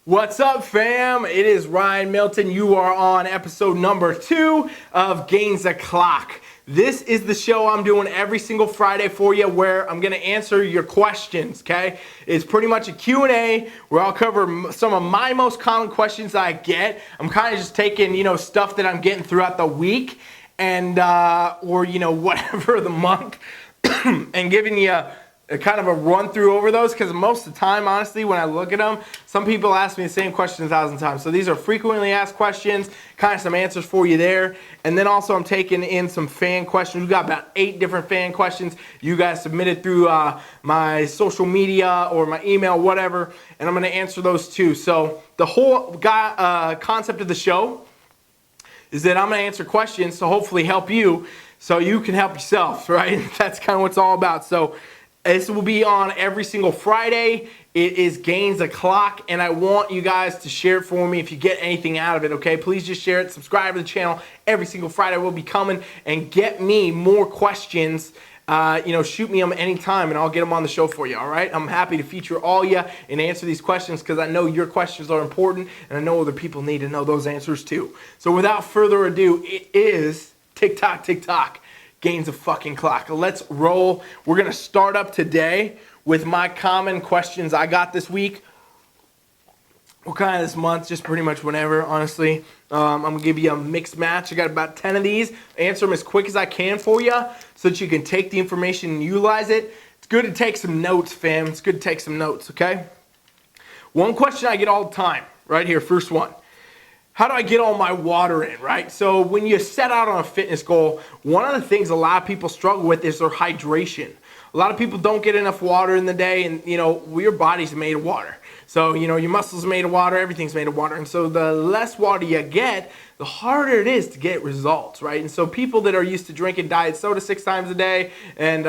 What's up, fam? It is Ryan Milton. You are on episode number 2 of Gainz O Clock. This is the show I'm doing every single Friday for you where I'm going to answer your questions, okay? It's pretty much a Q&A where I'll cover some of my most common questions that I get. I'm kind of just taking, stuff that I'm getting throughout the week and, or, whatever the month and giving you a kind of a run through over those, because most of the time, honestly, when I look at them, some people ask me the same question 1,000 times. So these are frequently asked questions, kind of some answers for you there. And then also I'm taking in some fan questions. We've got about 8 different fan questions you guys submitted through my social media or my email, whatever. And I'm going to answer those too. So the whole concept of the show is that I'm going to answer questions to hopefully help you so you can help yourself, right? That's kind of what it's all about. So this will be on every single Friday. It is Gainz O Clock, and I want you guys to share it for me if you get anything out of it, okay? Please just share it. Subscribe to the channel. Every single Friday we'll be coming and get me more questions. Shoot me them anytime, and I'll get them on the show for you, all right? I'm happy to feature all you and answer these questions because I know your questions are important, and I know other people need to know those answers too. So without further ado, it is tick-tock, tick-tock. Gainz O fucking clock. Let's roll. We're going to start up today with my common questions I got this week. Well, kind of this month, just pretty much whenever, honestly. I'm going to give you a mixed match. I got about 10 of these. Answer them as quick as I can for you so that you can take the information and utilize it. It's good to take some notes, fam. It's good to take some notes, okay? One question I get all the time, right here, first one. How do I get all my water in, right? So when you set out on a fitness goal, one of the things a lot of people struggle with is their hydration. A lot of people don't get enough water in the day, and your body's made of water. So your muscles are made of water, everything's made of water. And so the less water you get, the harder it is to get results, right? And so people that are used to drinking diet soda 6 times a day and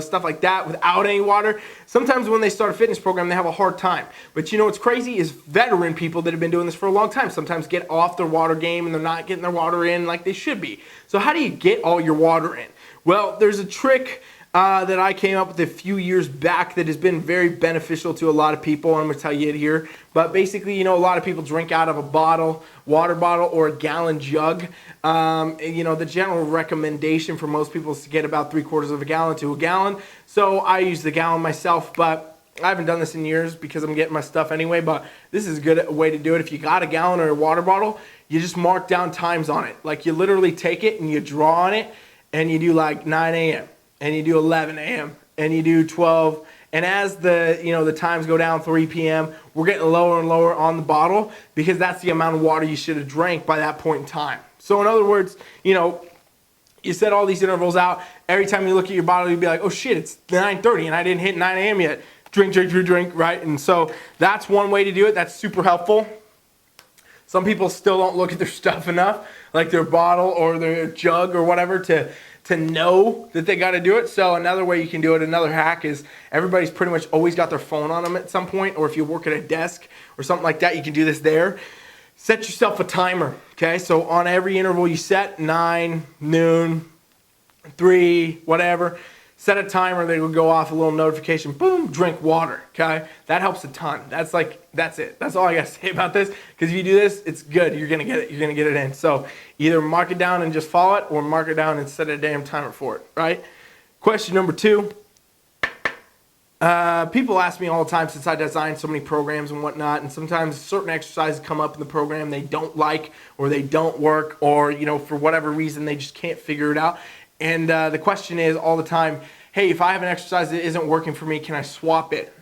stuff like that without any water, sometimes when they start a fitness program, they have a hard time. But what's crazy is veteran people that have been doing this for a long time sometimes get off their water game and they're not getting their water in like they should be. So how do you get all your water in? Well, there's a trick that I came up with a few years back that has been very beneficial to a lot of people. I'm going to tell you it here. But basically, a lot of people drink out of a bottle, water bottle, or a gallon jug. The general recommendation for most people is to get about 3/4 of a gallon to a gallon. So I use the gallon myself, but I haven't done this in years because I'm getting my stuff anyway. But this is a good way to do it. If you got a gallon or a water bottle, you just mark down times on it. Like you literally take it and you draw on it and you do like 9 a.m. and you do 11 a.m. and you do 12, and as the times go down, 3 p.m., we're getting lower and lower on the bottle because that's the amount of water you should have drank by that point in time. So in other words, you set all these intervals out. Every time you look at your bottle, you'd be like, oh shit, it's 9:30 and I didn't hit 9 a.m. yet. Drink, drink, drink, drink, right? And so that's one way to do it. That's super helpful. Some people still don't look at their stuff enough, like their bottle or their jug or whatever, to know that they got to do it. So another way you can do it, another hack, is everybody's pretty much always got their phone on them at some point, or if you work at a desk or something like that, you can do this there. Set yourself a timer, okay? So on every interval you set, 9, noon, 3, whatever, set a timer that will go off a little notification, boom, drink water, okay? That helps a ton. That's it. That's all I got to say about this, because if you do this, it's good. You're going to get it. You're going to get it in. So either mark it down and just follow it, or mark it down and set a damn timer for it, right? Question number 2. People ask me all the time, since I design so many programs and whatnot, and sometimes certain exercises come up in the program they don't like, or they don't work, or, for whatever reason, they just can't figure it out. And the question is all the time, hey, if I have an exercise that isn't working for me, can I swap it?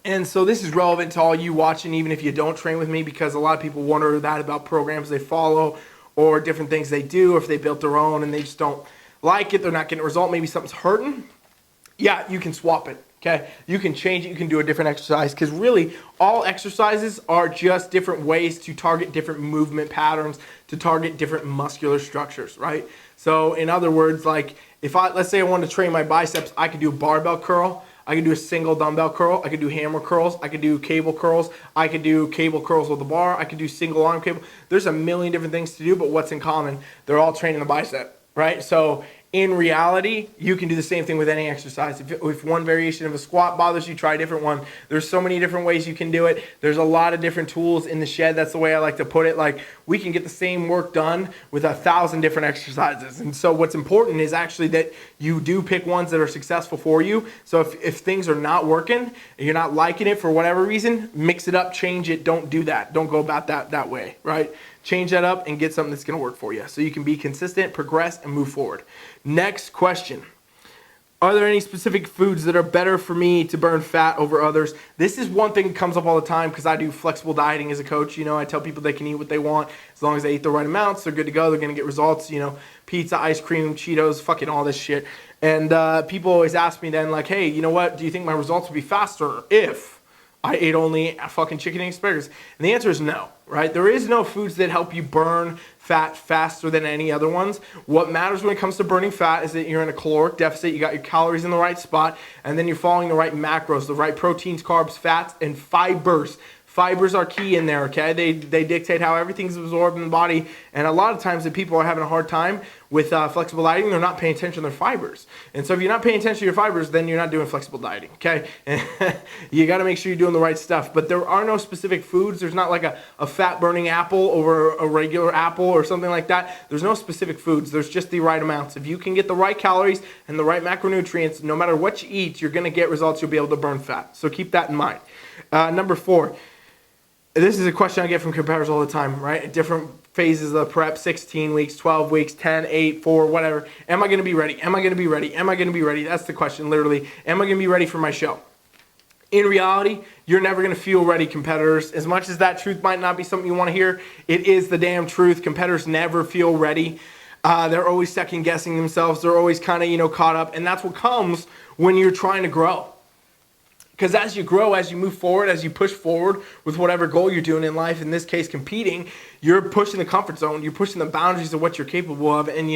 And so this is relevant to all you watching, even if you don't train with me, because a lot of people wonder that about programs they follow or different things they do, or if they built their own and they just don't like it, they're not getting a result, maybe something's hurting. Yeah, you can swap it, okay? You can change it, you can do a different exercise, because really all exercises are just different ways to target different movement patterns, to target different muscular structures, right? So in other words, like let's say I wanted to train my biceps, I could do a barbell curl, I could do a single dumbbell curl, I could do hammer curls, I could do cable curls, I could do cable curls with a bar, I could do single arm cable. There's a million different things to do, but what's in common? They're all training the bicep, right? So In reality, you can do the same thing with any exercise. If one variation of a squat bothers you, try a different one. There's so many different ways you can do it. There's a lot of different tools in the shed. That's the way I like to put it. Like, we can get the same work done with 1,000 different exercises. And so what's important is actually that you do pick ones that are successful for you. So if things are not working and you're not liking it for whatever reason, mix it up, change it. Don't do that. Don't go about that way, right? Change that up and get something that's going to work for you so you can be consistent, progress, and move forward. Next question. Are there any specific foods that are better for me to burn fat over others? This is one thing that comes up all the time because I do flexible dieting as a coach. I tell people they can eat what they want as long as they eat the right amounts. They're good to go. They're going to get results. Pizza, ice cream, Cheetos, fucking all this shit. And people always ask me then, like, hey, you know what? Do you think my results would be faster if I ate only fucking chicken and asparagus? And the answer is no, right? There is no foods that help you burn fat faster than any other ones. What matters when it comes to burning fat is that you're in a caloric deficit, you got your calories in the right spot, and then you're following the right macros, the right proteins, carbs, fats, and fibers. Fibers are key in there, okay? They dictate how everything's absorbed in the body, and a lot of times that people are having a hard time with flexible dieting, they're not paying attention to their fibers. And so if you're not paying attention to your fibers, then you're not doing flexible dieting, okay? You got to make sure you're doing the right stuff. But there are no specific foods. There's not like a fat-burning apple over a regular apple or something like that. There's no specific foods. There's just the right amounts. If you can get the right calories and the right macronutrients, no matter what you eat, you're going to get results. You'll be able to burn fat. So keep that in mind. Number 4. This is a question I get from competitors all the time, right? At different phases of prep, 16 weeks, 12 weeks, 10, 8, 4, whatever. Am I going to be ready? Am I going to be ready? Am I going to be ready? That's the question, literally. Am I going to be ready for my show? In reality, you're never going to feel ready, competitors. As much as that truth might not be something you want to hear, it is the damn truth. Competitors never feel ready. They're always second guessing themselves. They're always kind of, caught up. And that's what comes when you're trying to grow. Because as you grow, as you move forward, as you push forward with whatever goal you're doing in life, in this case competing, you're pushing the comfort zone, you're pushing the boundaries of what you're capable of, and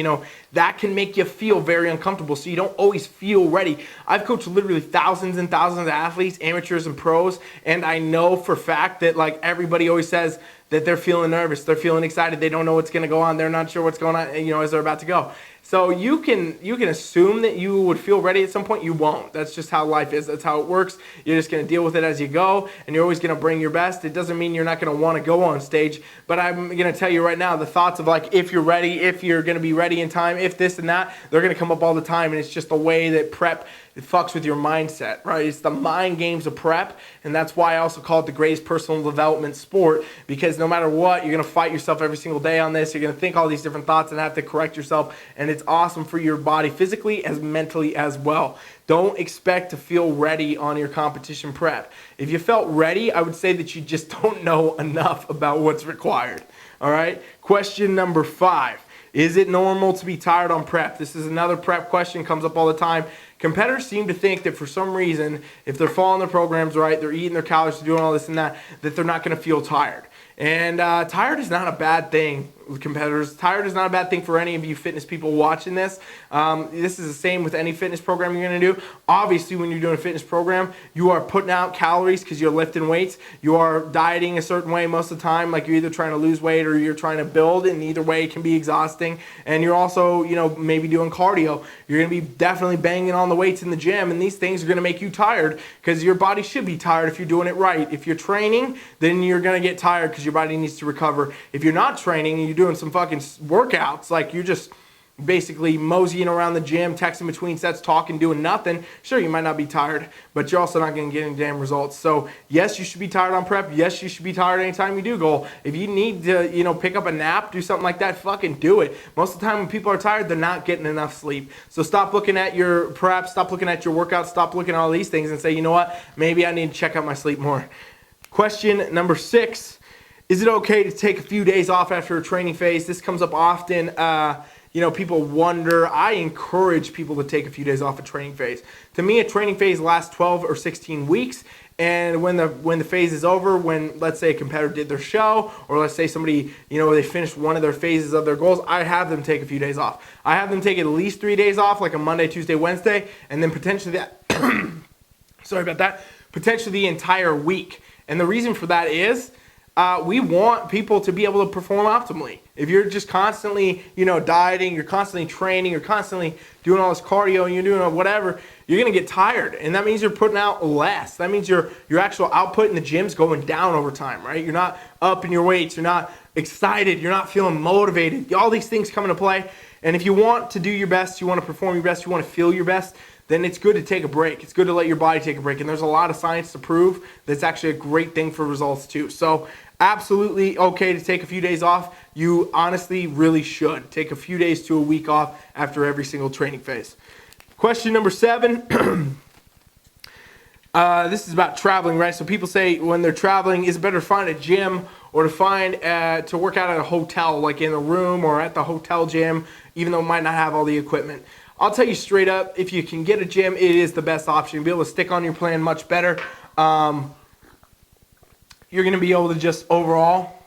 that can make you feel very uncomfortable, so you don't always feel ready. I've coached literally thousands and thousands of athletes, amateurs and pros, and I know for a fact that everybody always says that they're feeling nervous, they're feeling excited, they don't know what's going to go on, they're not sure what's going on, as they're about to go. So you can assume that you would feel ready at some point. You won't. That's just how life is. That's how it works. You're just going to deal with it as you go, and you're always going to bring your best. It doesn't mean you're not going to want to go on stage, but I'm going to tell you right now, the thoughts of if you're ready, if you're going to be ready in time, if this and that, they're going to come up all the time, and it's just the way that prep it fucks with your mindset, right? It's the mind games of prep, and that's why I also call it the greatest personal development sport, because no matter what, you're going to fight yourself every single day on this. You're going to think all these different thoughts and have to correct yourself, and it's awesome for your body physically as mentally as well. Don't expect to feel ready on your competition prep. If you felt ready, I would say that you just don't know enough about what's required, all right? Question number 5. Is it normal to be tired on prep? This is another prep question, comes up all the time. Competitors seem to think that for some reason, if they're following their programs right, they're eating their calories, they're doing all this and that they're not going to feel tired. And tired is not a bad thing with competitors. Tired is not a bad thing for any of you fitness people watching this. This is the same with any fitness program you're going to do. Obviously, when you're doing a fitness program, you are putting out calories because you're lifting weights. You are dieting a certain way most of the time, like you're either trying to lose weight or you're trying to build, and either way it can be exhausting. And you're also, maybe doing cardio. You're going to be definitely banging on the weights in the gym, and these things are going to make you tired because your body should be tired if you're doing it right. If you're training, then you're going to get tired because your body needs to recover. If you're not training and you're doing some fucking workouts, like you're just basically moseying around the gym, texting between sets, talking, doing nothing, sure, you might not be tired, but you're also not going to get any damn results. So yes, you should be tired on prep. Yes, you should be tired anytime you do goal. If you need to, pick up a nap, do something like that, fucking do it. Most of the time when people are tired, they're not getting enough sleep. So stop looking at your prep, stop looking at your workouts, stop looking at all these things and say, you know what, maybe I need to check out my sleep more. Question number 6. Is it okay to take a few days off after a training phase? This comes up often. People wonder. I encourage people to take a few days off a training phase. To me, a training phase lasts 12 or 16 weeks. And when the phase is over, when, let's say, a competitor did their show, or let's say somebody, they finished one of their phases of their goals, I have them take a few days off. I have them take at least 3 days off, like a Monday, Tuesday, Wednesday, and then potentially potentially the entire week. And the reason for that is, we want people to be able to perform optimally. If you're just constantly, dieting, you're constantly training, you're constantly doing all this cardio, and you're doing whatever, you're gonna get tired, and that means you're putting out less. That means your actual output in the gym's going down over time, right? You're not up in your weights, you're not excited, you're not feeling motivated. All these things come into play, and if you want to do your best, you want to perform your best, you want to feel your best, then it's good to take a break. It's good to let your body take a break, and there's a lot of science to prove that's actually a great thing for results too. So absolutely okay to take a few days off. You honestly really should take a few days to a week off after every single training phase. Question number 7. This is about traveling, right? So people say when they're traveling, is it better to find a gym or to work out at a hotel, like in a room or at the hotel gym, even though it might not have all the equipment? I'll tell you straight up, if you can get a gym, it is the best option. You'll be able to stick on your plan much better. You're going to be able to just overall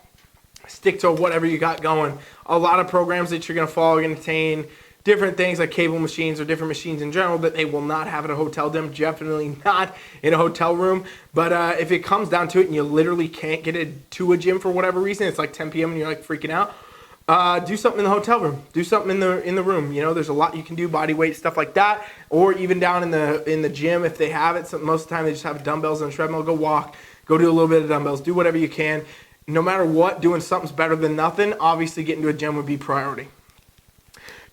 stick to whatever you got going. A lot of programs that you're going to follow are going to contain different things like cable machines or different machines in general that they will not have at a hotel gym, definitely not in a hotel room. But if it comes down to it and you literally can't get to a gym for whatever reason, it's like 10 p.m. and you're like freaking out, do something in the hotel room. Do something in the room. There's a lot you can do, body weight, stuff like that, or even down in the gym if they have it. So most of the time they just have dumbbells and a treadmill. Go walk, go do a little bit of dumbbells, do whatever you can. No matter what, doing something's better than nothing. Obviously, getting to a gym would be priority.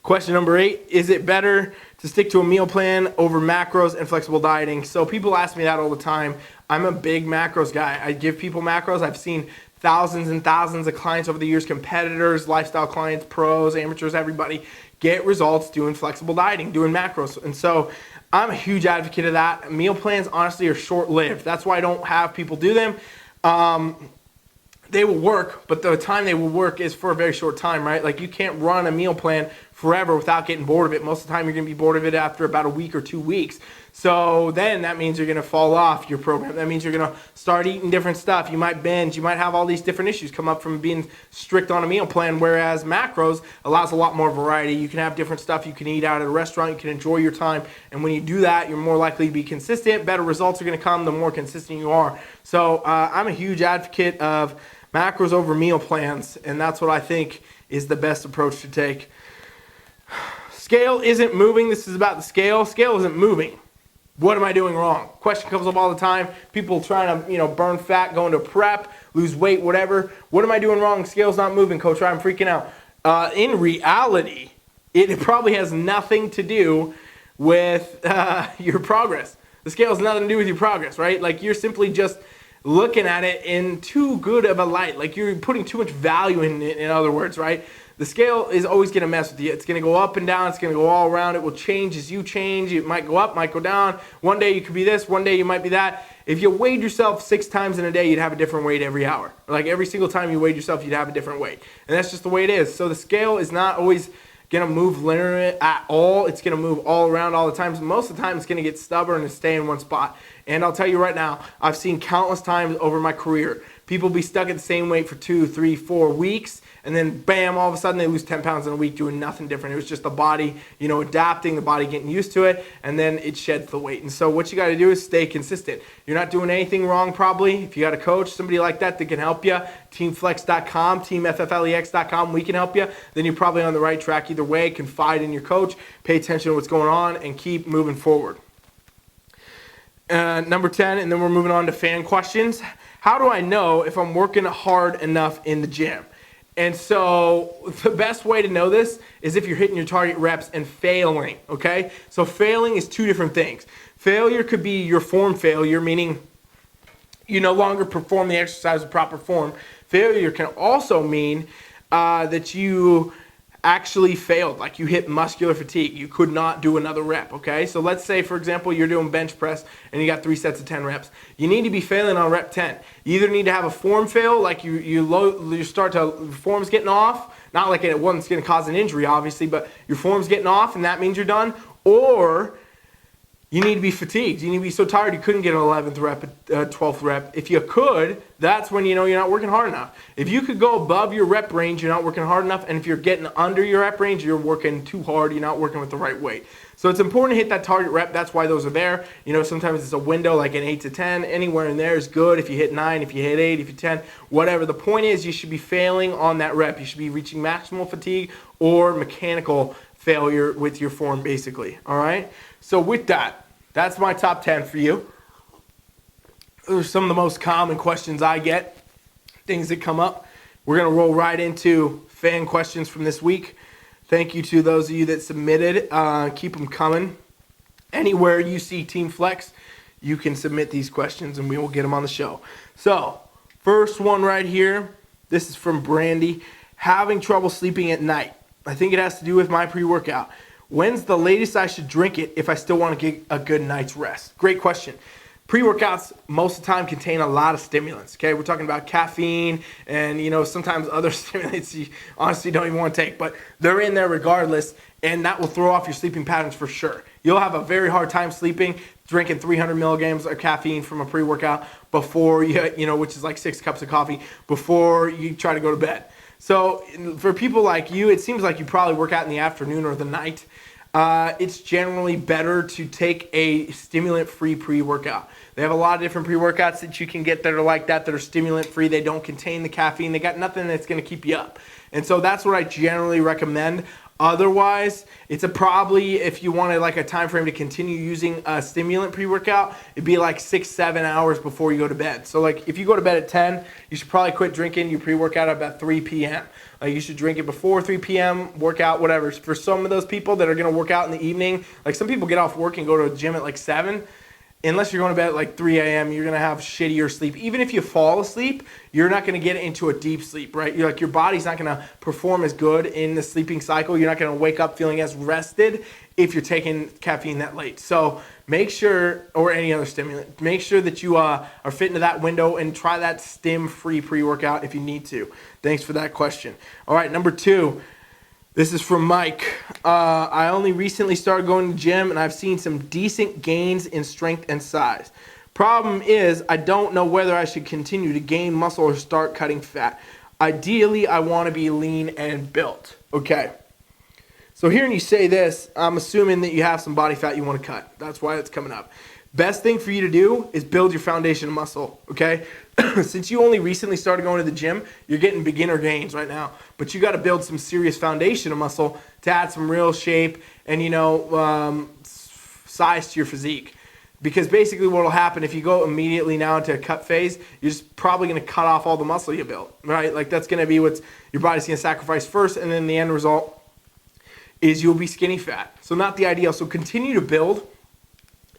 Question number 8, is it better to stick to a meal plan over macros and flexible dieting? So people ask me that all the time. I'm a big macros guy. I give people macros. I've seen thousands and thousands of clients over the years, competitors, lifestyle clients, pros, amateurs, everybody, get results doing flexible dieting, doing macros. And so I'm a huge advocate of that. Meal plans, honestly, are short-lived. That's why I don't have people do them. They will work, but the time they will work is for a very short time, right? Like you can't run a meal plan forever without getting bored of it. Most of the time you're going to be bored of it after about a week or 2 weeks. So then that means you're going to fall off your program. That means you're going to start eating different stuff. You might binge. You might have all these different issues come up from being strict on a meal plan, whereas macros allows a lot more variety. You can have different stuff you can eat out at a restaurant. You can enjoy your time. And when you do that, you're more likely to be consistent. Better results are going to come the more consistent you are. So I'm a huge advocate of macros over meal plans, and that's what I think is the best approach to take. Scale isn't moving. This is about the scale. Scale isn't moving. What am I doing wrong? Question comes up all the time. People trying to, burn fat, going to prep, lose weight, whatever. What am I doing wrong? Scale's not moving, coach. I'm freaking out. In reality, it probably has nothing to do with your progress. The scale has nothing to do with your progress, right? Like you're simply just looking at it in too good of a light. Like you're putting too much value in other words, right? The scale is always going to mess with you. It's going to go up and down. It's going to go all around. It will change as you change. It might go up, might go down. One day you could be this. One day you might be that. If you weighed yourself 6 times in a day, you'd have a different weight every hour. Like every single time you weighed yourself, you'd have a different weight. And that's just the way it is. So the scale is not always going to move linear at all. It's going to move all around all the time. Most of the time, it's going to get stubborn and stay in one spot. And I'll tell you right now, I've seen countless times over my career, people be stuck at the same weight for 2, 3, 4 weeks, and then bam, all of a sudden they lose 10 pounds in a week doing nothing different. It was just the body, adapting, the body getting used to it, and then it sheds the weight. And so what you got to do is stay consistent. You're not doing anything wrong probably. If you got a coach, somebody like that can help you, teamflex.com, teamfflex.com, we can help you, then you're probably on the right track either way. Confide in your coach, pay attention to what's going on, and keep moving forward. Number 10, and then we're moving on to fan questions. How do I know if I'm working hard enough in the gym? And so the best way to know this is if you're hitting your target reps and failing, okay? So failing is 2 different things. Failure could be your form failure, meaning you no longer perform the exercise with proper form. Failure can also mean that you actually failed, like you hit muscular fatigue. You could not do another rep, okay? So let's say, for example, you're doing bench press and you got 3 sets of 10 reps. You need to be failing on rep 10. You either need to have a form fail, like you start to, form's getting off, not like one's going to cause an injury, obviously, but your form's getting off and that means you're done, or you need to be fatigued. You need to be so tired you couldn't get an 11th rep, 12th rep. If you could, that's when you know you're not working hard enough. If you could go above your rep range, you're not working hard enough. And if you're getting under your rep range, you're working too hard. You're not working with the right weight. So it's important to hit that target rep. That's why those are there. You know, sometimes it's a window like an 8 to 10. Anywhere in there is good. If you hit 9, if you hit 8, if you 10, whatever. The point is you should be failing on that rep. You should be reaching maximal fatigue or mechanical failure with your form, basically. All right? So with that, that's my top 10 for you. Those are some of the most common questions I get, things that come up. We're going to roll right into fan questions from this week. Thank you to those of you that submitted. Keep them coming. Anywhere you see Team Flex, you can submit these questions and we will get them on the show. So, first one right here. This is from Brandy. Having trouble sleeping at night. I think it has to do with my pre-workout. When's the latest I should drink it if I still want to get a good night's rest? Great question. Pre-workouts most of the time contain a lot of stimulants, okay? We're talking about caffeine and, you know, sometimes other stimulants you honestly don't even want to take, but they're in there regardless, and that will throw off your sleeping patterns for sure. You'll have a very hard time sleeping drinking 300 milligrams of caffeine from a pre-workout before you know, which is like 6 cups of coffee, before you try to go to bed. So for people like you, it seems like you probably work out in the afternoon or the night. It's generally better to take a stimulant-free pre-workout. They have a lot of different pre-workouts that you can get that are like that are stimulant-free. They don't contain the caffeine. They got nothing that's going to keep you up. And so that's what I generally recommend. Otherwise, it's probably, if you wanted like a time frame to continue using a stimulant pre-workout, it'd be like 6-7 hours before you go to bed. So like if you go to bed at 10, you should probably quit drinking your pre-workout at about 3 p.m. You should drink it before 3 p.m., workout, whatever. For some of those people that are going to work out in the evening, like some people get off work and go to a gym at like 7. Unless you're going to bed at like 3 a.m., you're going to have shittier sleep. Even if you fall asleep, you're not going to get into a deep sleep, right? You're like, your body's not going to perform as good in the sleeping cycle. You're not going to wake up feeling as rested if you're taking caffeine that late. So make sure, or any other stimulant, make sure that you are fit into that window and try that stim-free pre-workout if you need to. Thanks for that question. All right, number 2. This is from Mike. I only recently started going to the gym and I've seen some decent gains in strength and size. Problem is, I don't know whether I should continue to gain muscle or start cutting fat. Ideally, I want to be lean and built. Okay. So hearing you say this, I'm assuming that you have some body fat you want to cut. That's why it's coming up. Best thing for you to do is build your foundation of muscle, okay? Since you only recently started going to the gym, you're getting beginner gains right now. But you got to build some serious foundation of muscle to add some real shape and, you know, size to your physique. Because basically what will happen if you go immediately now into a cut phase, you're just probably going to cut off all the muscle you built, right? Like that's going to be what your body's going to sacrifice first, and then the end result is you'll be skinny fat. So not the ideal. So continue to build.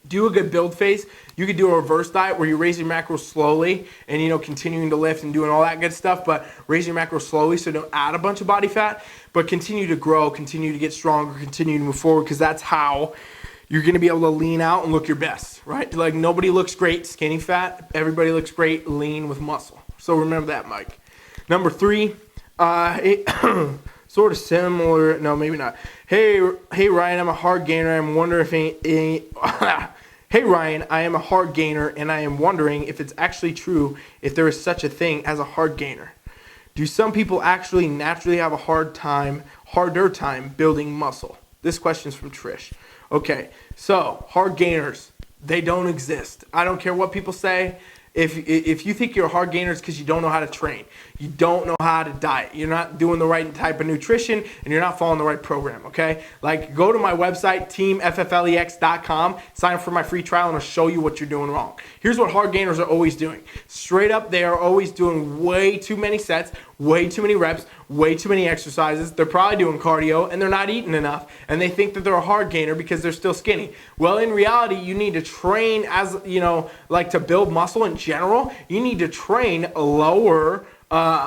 Do a good build phase. You could do a reverse diet where you raise your macros slowly and, you know, continuing to lift and doing all that good stuff, but raise your macros slowly so don't add a bunch of body fat, but continue to grow, continue to get stronger, continue to move forward, because that's how you're going to be able to lean out and look your best, right? Like nobody looks great skinny fat. Everybody looks great lean with muscle. So remember that, Mike. Number 3, sort of similar. No, maybe not. Hey Ryan, I'm a hard gainer. I'm wondering if Hey Ryan, I am a hard gainer and I am wondering if it's actually true if there is such a thing as a hard gainer. Do some people actually naturally have a harder time building muscle? This question's from Trish. Okay, so hard gainers, they don't exist. I don't care what people say. If you think you're a hard gainer, it's because you don't know how to train. You don't know how to diet. You're not doing the right type of nutrition, and you're not following the right program, okay? Like, go to my website, teamfflex.com, sign up for my free trial, and I'll show you what you're doing wrong. Here's what hard gainers are always doing. Straight up, they are always doing way too many sets, way too many reps, way too many exercises. They're probably doing cardio, and they're not eating enough, and they think that they're a hard gainer because they're still skinny. Well, in reality, you need to train as, you know, like to build muscle in general. You need to train lower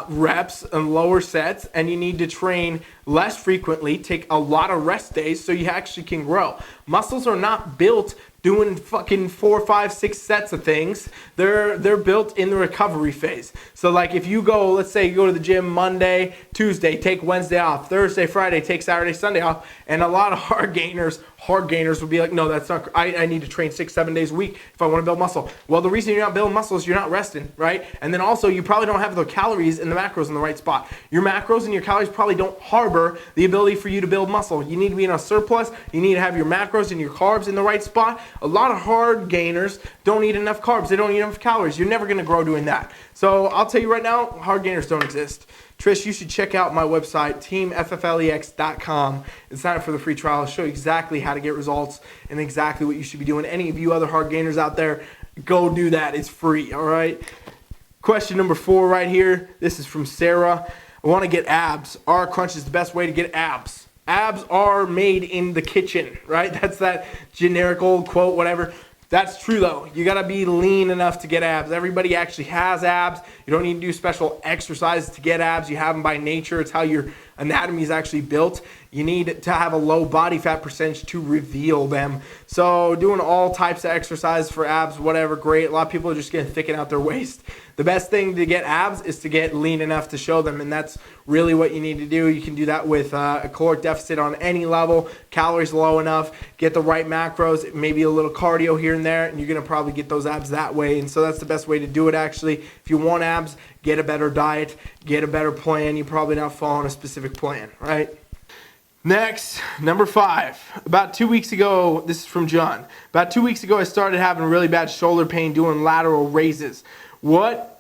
reps and lower sets, and you need to train less frequently, take a lot of rest days so you actually can grow. Muscles are not built doing fucking 4, 5, 6 sets of things. They're built in the recovery phase. So like if you go, let's say you go to the gym Monday, Tuesday, take Wednesday off, Thursday, Friday, take Saturday, Sunday off, and a lot of hard gainers hard gainers would be like, no, that's not, I need to train 6-7 days a week if I want to build muscle. Well, the reason you're not building muscle is you're not resting, right? And then also you probably don't have the calories and the macros in the right spot. Your macros and your calories probably don't harbor the ability for you to build muscle. You need to be in a surplus. You need to have your macros and your carbs in the right spot. A lot of hard gainers don't eat enough carbs. They don't eat enough calories. You're never going to grow doing that. So I'll tell you right now, hard gainers don't exist. Trish, you should check out my website, teamfflex.com, and sign up for the free trial. I'll show you exactly how to get results and exactly what you should be doing. Any of you other hard gainers out there, go do that. It's free, all right? Question number 4 right here. This is from Sarah. I want to get abs. Our crunch is the best way to get abs. Abs are made in the kitchen, right? That's that generic old quote, whatever. That's true though. You gotta be lean enough to get abs. Everybody actually has abs. You don't need to do special exercises to get abs. You have them by nature. It's how your anatomy is actually built. You need to have a low body fat percentage to reveal them. So doing all types of exercises for abs, whatever, great. A lot of people are just gonna thicken out their waist. The best thing to get abs is to get lean enough to show them, and that's really what you need to do. You can do that with a caloric deficit on any level, calories low enough, get the right macros, maybe a little cardio here and there, and you're gonna probably get those abs that way. And so that's the best way to do it actually. If you want abs, get a better diet, get a better plan. You're probably not following a specific plan, right? Next, number 5. About 2 weeks ago, this is from John. About 2 weeks ago, I started having really bad shoulder pain doing lateral raises. What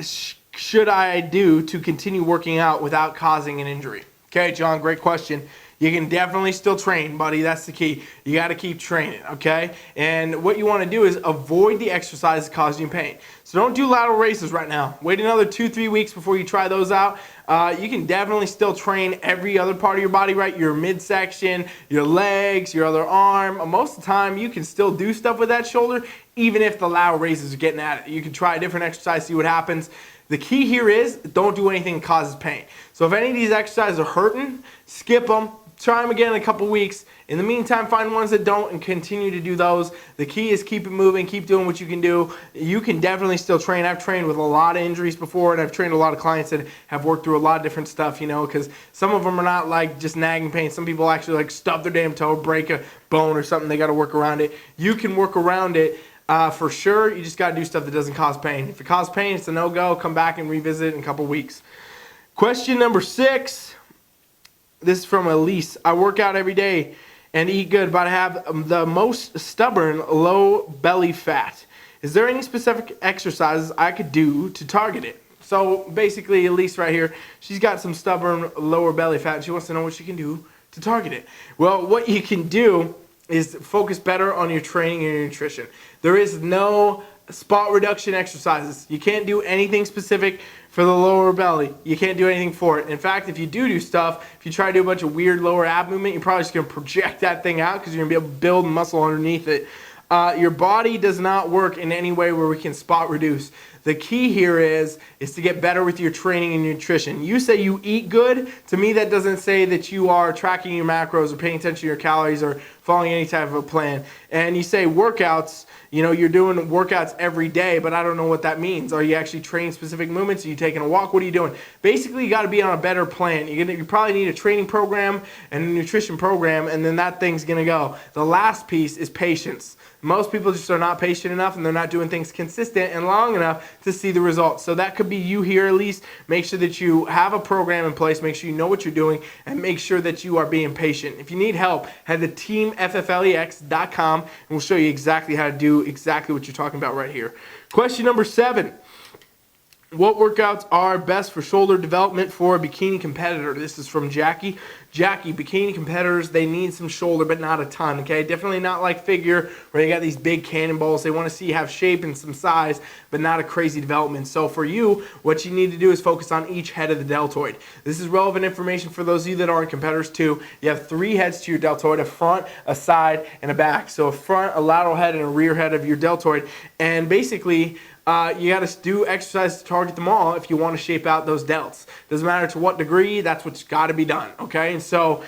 should I do to continue working out without causing an injury? Okay, John, great question. You can definitely still train, buddy. That's the key. You got to keep training, okay? And what you want to do is avoid the exercise causing you pain. So don't do lateral raises right now. Wait another 2-3 weeks before you try those out. You can definitely still train every other part of your body, right? Your midsection, your legs, your other arm. Most of the time, you can still do stuff with that shoulder, even if the lateral raises are getting at it. You can try a different exercise, see what happens. The key here is don't do anything that causes pain. So if any of these exercises are hurting, skip them. Try them again in a couple weeks. In the meantime, find ones that don't and continue to do those. The key is keep it moving, keep doing what you can do. You can definitely still train. I've trained with a lot of injuries before, and I've trained a lot of clients that have worked through a lot of different stuff, you know, because some of them are not like just nagging pain. Some people actually like stub their damn toe, break a bone or something. They got to work around it. You can work around it for sure. You just got to do stuff that doesn't cause pain. If it causes pain, it's a no-go. Come back and revisit it in a couple weeks. Question number 6. This is from Elise. I work out every day and eat good, but I have the most stubborn low belly fat. Is there any specific exercises I could do to target it? So basically, Elise right here, she's got some stubborn lower belly fat, and she wants to know what she can do to target it. Well, what you can do is focus better on your training and your nutrition. There is no spot reduction exercises. You can't do anything specific for the lower belly. You can't do anything for it. In fact, if you do stuff, if you try to do a bunch of weird lower ab movement, you're probably just going to project that thing out because you're going to be able to build muscle underneath it. Your body does not work in any way where we can spot reduce. The key here is to get better with your training and nutrition. You say you eat good. To me, that doesn't say that you are tracking your macros or paying attention to your calories or following any type of a plan. And you say workouts, you know, you're doing workouts every day, but I don't know what that means. Are you actually training specific movements? Are you taking a walk? What are you doing? Basically, you got to be on a better plan. You probably need a training program and a nutrition program, and then that thing's going to go. The last piece is patience. Most people just are not patient enough, and they're not doing things consistent and long enough to see the results. So that could be you here at least. Make sure that you have a program in place. Make sure you know what you're doing, and make sure that you are being patient. If you need help, head to teamfflex.com, and we'll show you exactly how to do exactly what you're talking about right here. Question number 7. What workouts are best for shoulder development for a bikini competitor? This is from Jackie. Jackie, bikini competitors, they need some shoulder, but not a ton, okay? Definitely not like figure where you got these big cannonballs. They want to see you have shape and some size, but not a crazy development. So for you, what you need to do is focus on each head of the deltoid. This is relevant information for those of you that aren't competitors too. You have 3 heads to your deltoid, a front, a side, and a back. So a front, a lateral head, and a rear head of your deltoid. And basically, you got to do exercise to target them all if you want to shape out those delts. Doesn't matter to what degree, that's what's got to be done, okay? And so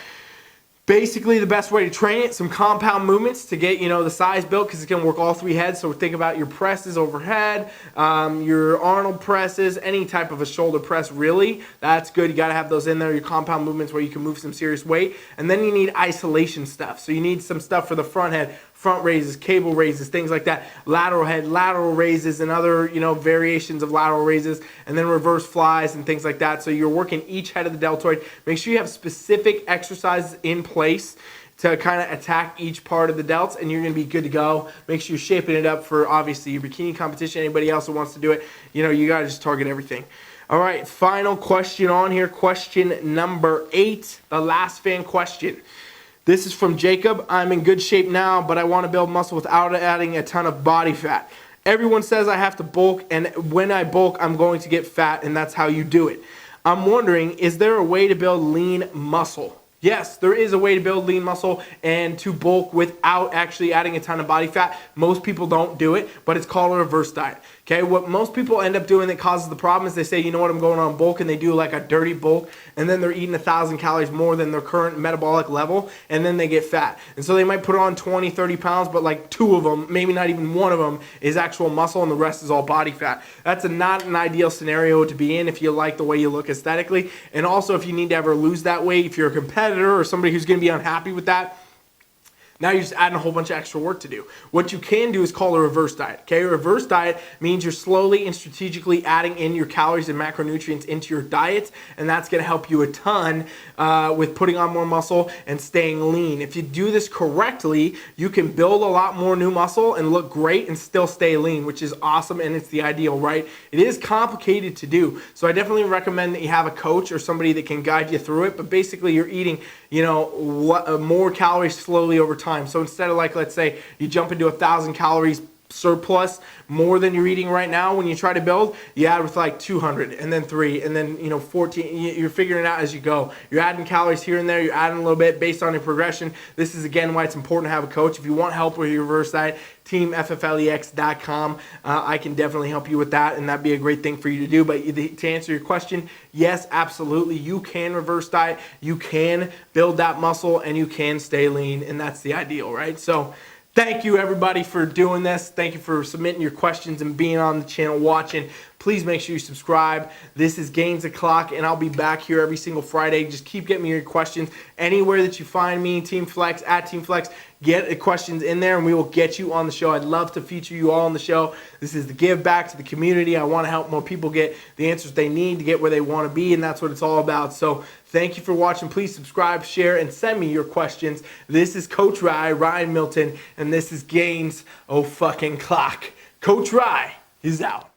Basically, the best way to train it, some compound movements to get, the size built, because it's going to work all three heads. So think about your presses overhead, your Arnold presses, any type of a shoulder press, really. That's good. You got to have those in there, your compound movements where you can move some serious weight. And then you need isolation stuff. So you need some stuff for the front head, front raises, cable raises, things like that. Lateral head, lateral raises, and other, variations of lateral raises, and then reverse flies and things like that. So you're working each head of the deltoid. Make sure you have specific exercises in place to kind of attack each part of the delts, and you're going to be good to go. Make sure you're shaping it up for, obviously, your bikini competition. Anybody else who wants to do it, you got to just target everything. All right, final question on here. Question number 8, the last fan question. This is from Jacob. I'm in good shape now, but I want to build muscle without adding a ton of body fat. Everyone says I have to bulk, and when I bulk, I'm going to get fat, and that's how you do it. I'm wondering, is there a way to build lean muscle? Yes, there is a way to build lean muscle and to bulk without actually adding a ton of body fat. Most people don't do it, but it's called a reverse diet. Okay, what most people end up doing that causes the problem is they say, you know what, I'm going on bulk, and they do like a dirty bulk, and then they're eating 1,000 calories more than their current metabolic level, and then they get fat. And so they might put on 20, 30 pounds, but like 2 of them, maybe not even 1 of them, is actual muscle, and the rest is all body fat. That's not an ideal scenario to be in if you like the way you look aesthetically, and also if you need to ever lose that weight, if you're a competitor or somebody who's going to be unhappy with that. Now you're just adding a whole bunch of extra work to do. What you can do is call a reverse diet. Okay, a reverse diet means you're slowly and strategically adding in your calories and macronutrients into your diet, and that's going to help you a ton with putting on more muscle and staying lean. If you do this correctly, you can build a lot more new muscle and look great and still stay lean, which is awesome, and it's the ideal, right? It is complicated to do, so I definitely recommend that you have a coach or somebody that can guide you through it. But basically, you're eating, more calories slowly over time. So instead of, like, let's say you jump into 1,000 calories surplus more than you're eating right now, when you try to build, you add with like 200 and then 3 and then 14. You're figuring it out as you go. You're adding calories here and there, you're adding a little bit based on your progression. This is again why it's important to have a coach. If you want help with your reverse diet, team FFLEX.com. I can definitely help you with that, and that'd be a great thing for you to do. But to answer your question, yes, absolutely, you can reverse diet, you can build that muscle, and you can stay lean, and that's the ideal, right? So thank you, everybody, for doing this. Thank you for submitting your questions and being on the channel watching. Please make sure you subscribe. This is Gainz O Clock, and I'll be back here every single Friday. Just keep getting me your questions. Anywhere that you find me, Team Flex, at Team Flex, get the questions in there, and we will get you on the show. I'd love to feature you all on the show. This is the give back to the community. I want to help more people get the answers they need to get where they want to be, and that's what it's all about. So thank you for watching. Please subscribe, share, and send me your questions. This is Coach Ryan Milton, and this is Gainz O fucking Clock. Coach Rye is out.